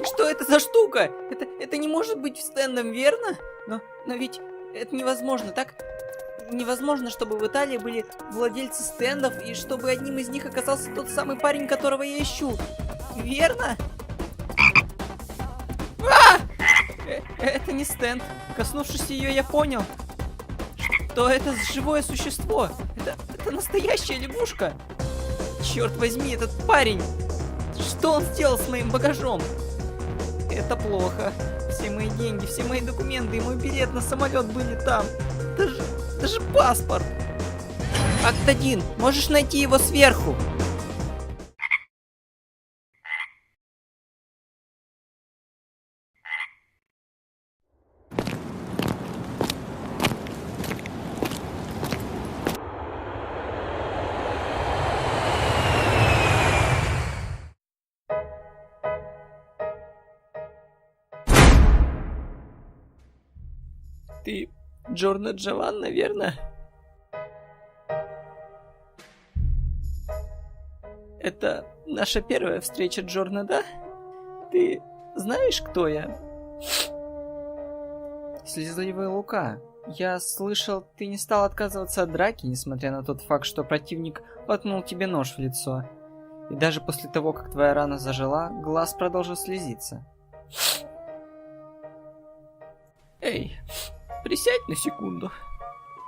Что это за штука? Это не может быть стендом, верно? Но ведь это невозможно, так? Невозможно, чтобы в Италии были владельцы стендов, и чтобы одним из них оказался тот самый парень, которого я ищу. Верно? Это не стенд. Коснувшись ее, я понял, что это живое существо. Это настоящая лягушка. Черт возьми, этот парень. Что он сделал с моим багажом? Это плохо. Все мои деньги, все мои документы и мой билет на самолет были там. Даже паспорт. Акт 1. Можешь найти его сверху. Ты Джорно Джованна, верно? Это наша первая встреча, Джорно, да? Ты знаешь, кто я? Слезливый Лука. Я слышал, ты не стал отказываться от драки, несмотря на тот факт, что противник воткнул тебе нож в лицо. И даже после того, как твоя рана зажила, глаз продолжил слезиться. Эй, присядь на секунду.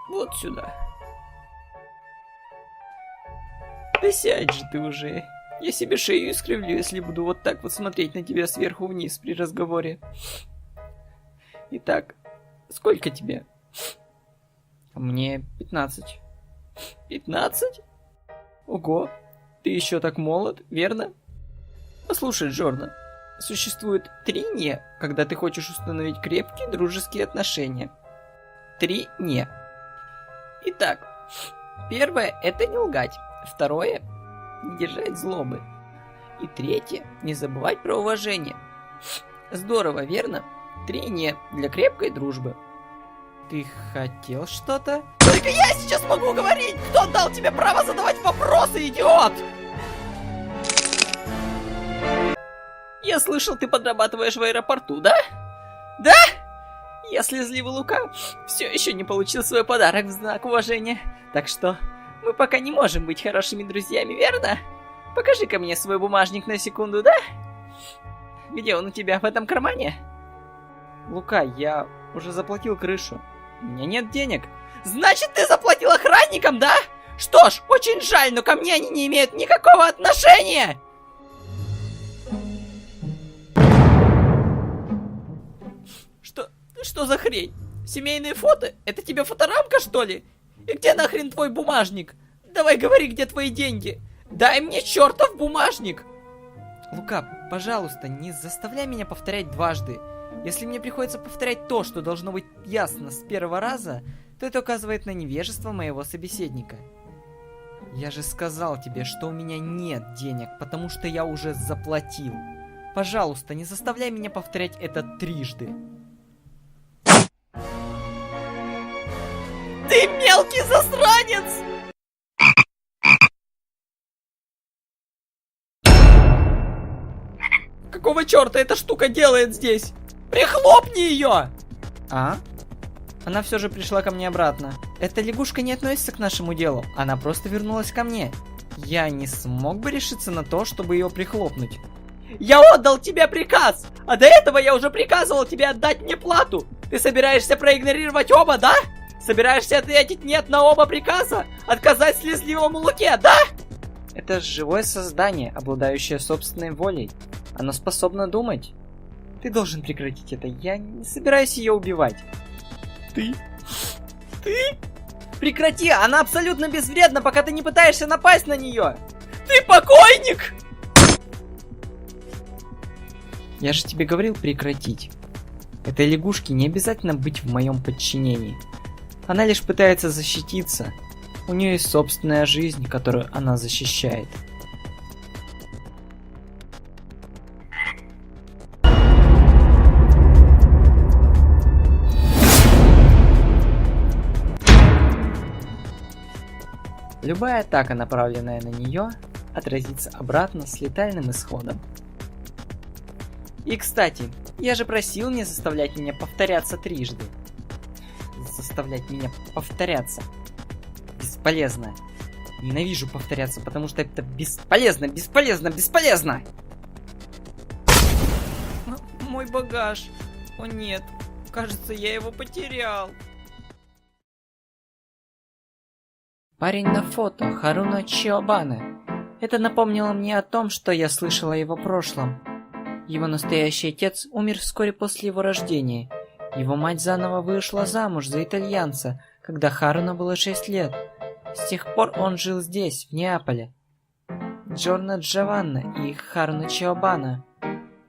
Вот сюда. Да сядь же ты уже. Я себе шею искривлю, если буду вот так вот смотреть на тебя сверху вниз при разговоре. Итак, сколько тебе? Мне 15. 15? Ого, ты еще так молод, верно? Послушай, Джорно, существует 3 «не», когда ты хочешь установить крепкие дружеские отношения. 3 «не». Итак, первое – это не лгать. Второе – не держать злобы. И третье – не забывать про уважение. Здорово, верно? 3 «не» для крепкой дружбы. Ты хотел что-то? Только я сейчас могу говорить! Кто дал тебе право задавать вопросы, идиот? Я слышал, ты подрабатываешь в аэропорту, да? Да? Я слезливый Лука все еще не получил свой подарок в знак уважения. Так что мы пока не можем быть хорошими друзьями, верно? Покажи-ка мне свой бумажник на секунду, да? Где он у тебя, в этом кармане? Лука, я уже заплатил крышу. У меня нет денег. Значит, ты заплатил охранникам, да? Что ж, очень жаль, но ко мне они не имеют никакого отношения. Что за хрень? Семейные фото? Это тебе фоторамка, что ли? И где нахрен твой бумажник? Давай говори, где твои деньги. Дай мне чертов бумажник. Лука, пожалуйста, не заставляй меня повторять дважды. Если мне приходится повторять то, что должно быть ясно с первого раза, то это указывает на невежество моего собеседника. Я же сказал тебе, что у меня нет денег, потому что я уже заплатил. Пожалуйста, не заставляй меня повторять это трижды. Ты мелкий засранец! Какого черта эта штука делает здесь? Прихлопни ее! А? Она все же пришла ко мне обратно. Эта лягушка не относится к нашему делу. Она просто вернулась ко мне. Я не смог бы решиться на то, чтобы ее прихлопнуть. Я отдал тебе приказ! А до этого я уже приказывал тебе отдать мне плату! Ты собираешься проигнорировать оба, да? Собираешься ответить нет на оба приказа? Отказать слезливому Луке, да? Это живое создание, обладающее собственной волей. Оно способно думать. Ты должен прекратить это. Я не собираюсь ее убивать. Ты? Прекрати! Она абсолютно безвредна, пока ты не пытаешься напасть на нее! Ты покойник! Я же тебе говорил прекратить. Этой лягушке не обязательно быть в моем подчинении. Она лишь пытается защититься. У нее есть собственная жизнь, которую она защищает. Любая атака, направленная на нее, отразится обратно с летальным исходом. И, кстати, я же просил не заставлять меня повторяться трижды. Заставлять меня повторяться. Бесполезно. Ненавижу повторяться, потому что это бесполезно, бесполезно, бесполезно! Мой багаж. О нет, кажется, я его потерял. Парень на фото, Харуно Чиобана. Это напомнило мне о том, что я слышал о его прошлом. Его настоящий отец умер вскоре после его рождения. Его мать заново вышла замуж за итальянца, когда Харуно было 6 лет. С тех пор он жил здесь, в Неаполе. Джорно Джованна и Харуно Чиобана.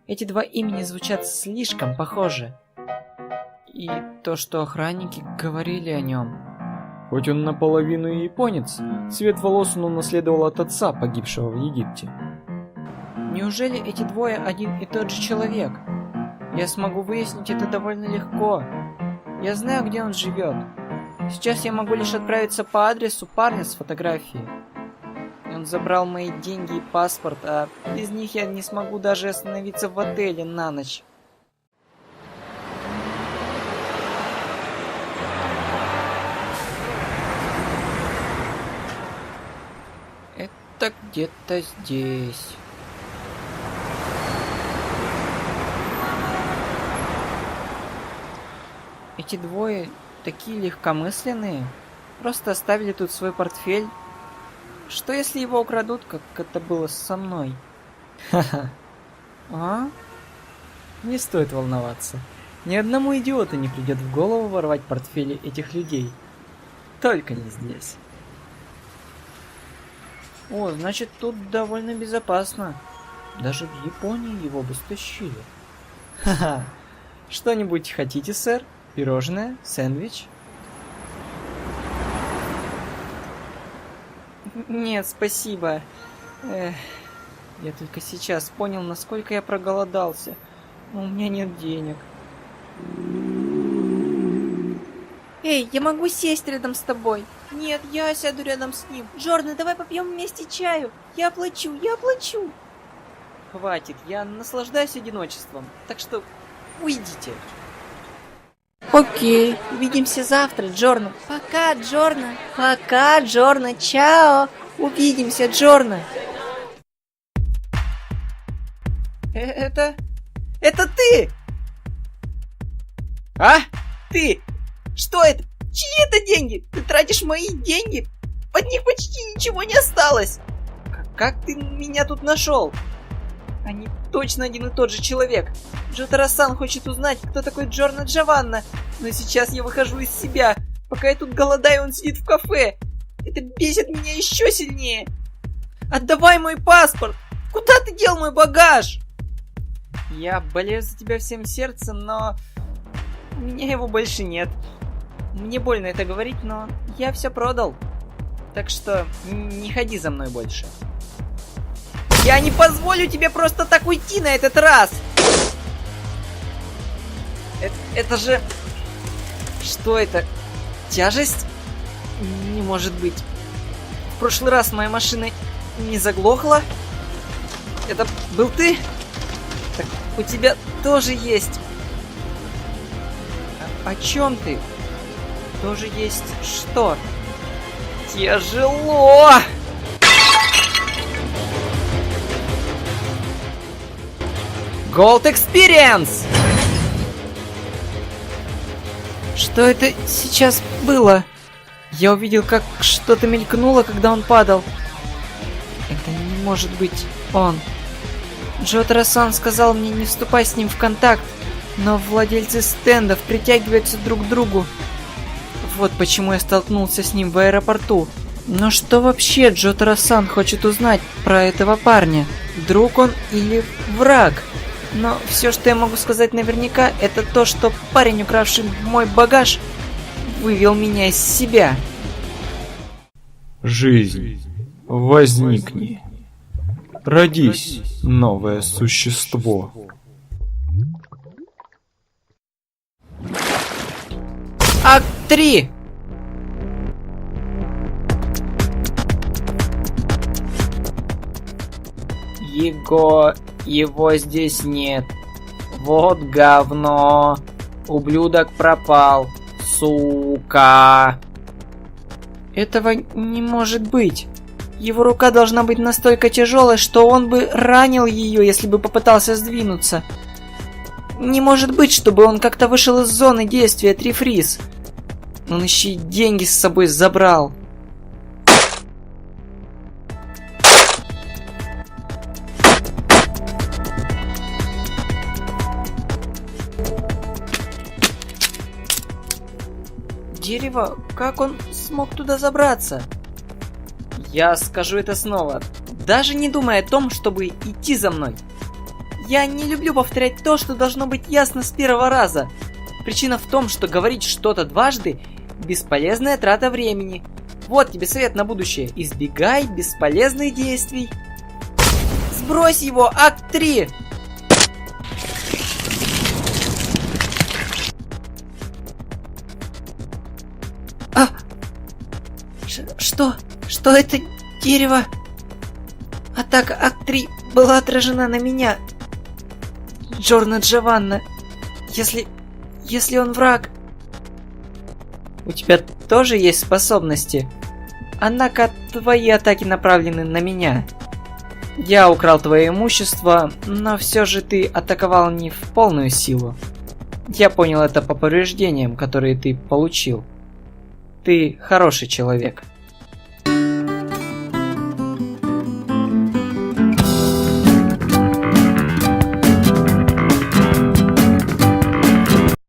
Эти два имени звучат слишком похоже. И то, что охранники говорили о нем. Хоть он наполовину и японец, цвет волос он унаследовал от отца, погибшего в Египте. Неужели эти двое один и тот же человек? Я смогу выяснить это довольно легко. Я знаю, где он живет. Сейчас я могу лишь отправиться по адресу парня с фотографией. Он забрал мои деньги и паспорт, а без них я не смогу даже остановиться в отеле на ночь. Это где-то здесь. Эти двое такие легкомысленные. Просто оставили тут свой портфель. Что если его украдут, как это было со мной? Ха-ха. А? Не стоит волноваться. Ни одному идиоту не придет в голову воровать портфели этих людей. Только не здесь. О, значит, тут довольно безопасно. Даже в Японии его бы стащили. Ха-ха. Что-нибудь хотите, сэр? Пирожное? Сэндвич? Нет, спасибо. Я только сейчас понял, насколько я проголодался. Но у меня нет денег. Эй, я могу сесть рядом с тобой? Нет, я сяду рядом с ним. Джордан, давай попьем вместе чаю. Я оплачу, я оплачу. Хватит, я наслаждаюсь одиночеством. Так что уйдите. Окей, увидимся завтра, Джордан. Пока, Джордан. Пока, Джордан. Чао. Увидимся, Джордан. Это ты! А? Ты! Что это? Чьи это деньги? Ты тратишь мои деньги? Под них почти ничего не осталось. Как ты меня тут нашел? Они точно один и тот же человек. Джотаро-сан хочет узнать, кто такой Джорно Джованна. Но сейчас я выхожу из себя. Пока я тут голодаю, он сидит в кафе. Это бесит меня еще сильнее. Отдавай мой паспорт. Куда ты дел мой багаж? Я болею за тебя всем сердцем, но у меня его больше нет. Мне больно это говорить, но я все продал. Так что не ходи за мной больше. Я не позволю тебе просто так уйти на этот раз! Это же... Что это? Тяжесть? Не может быть. В прошлый раз моя машина не заглохла? Это был ты? Так у тебя тоже есть. О чем ты? Тоже есть что? Тяжело! Gold Experience! Что это сейчас было? Я увидел, как что-то мелькнуло, когда он падал. Это не может быть он. Джотаро-сан сказал мне не вступать с ним в контакт, но владельцы стендов притягиваются друг к другу. Вот почему я столкнулся с ним в аэропорту. Но что вообще Джотаро-сан хочет узнать про этого парня? Друг он или враг? Но все, что я могу сказать наверняка, это то, что парень, укравший мой багаж, вывел меня из себя. Жизнь, возникни. Родись, новое существо. Акт 3! Его здесь нет. Вот говно. Ублюдок пропал. Сука. Этого не может быть. Его рука должна быть настолько тяжелой, что он бы ранил ее, если бы попытался сдвинуться. Не может быть, чтобы он как-то вышел из зоны действия Трифриз. Он еще и деньги с собой забрал. Дерево, как он смог туда забраться? Я скажу это снова, даже не думая о том, чтобы идти за мной. Я не люблю повторять то, что должно быть ясно с первого раза. Причина в том, что говорить что-то дважды – бесполезная трата времени. Вот тебе совет на будущее. Избегай бесполезных действий. Сбрось его, акт 3! Что? Что это дерево? Атака акт 3 была отражена на меня. Джорно Джованна. Если он враг... У тебя тоже есть способности. Однако твои атаки направлены на меня. Я украл твое имущество, но все же ты атаковал не в полную силу. Я понял это по повреждениям, которые ты получил. Ты хороший человек.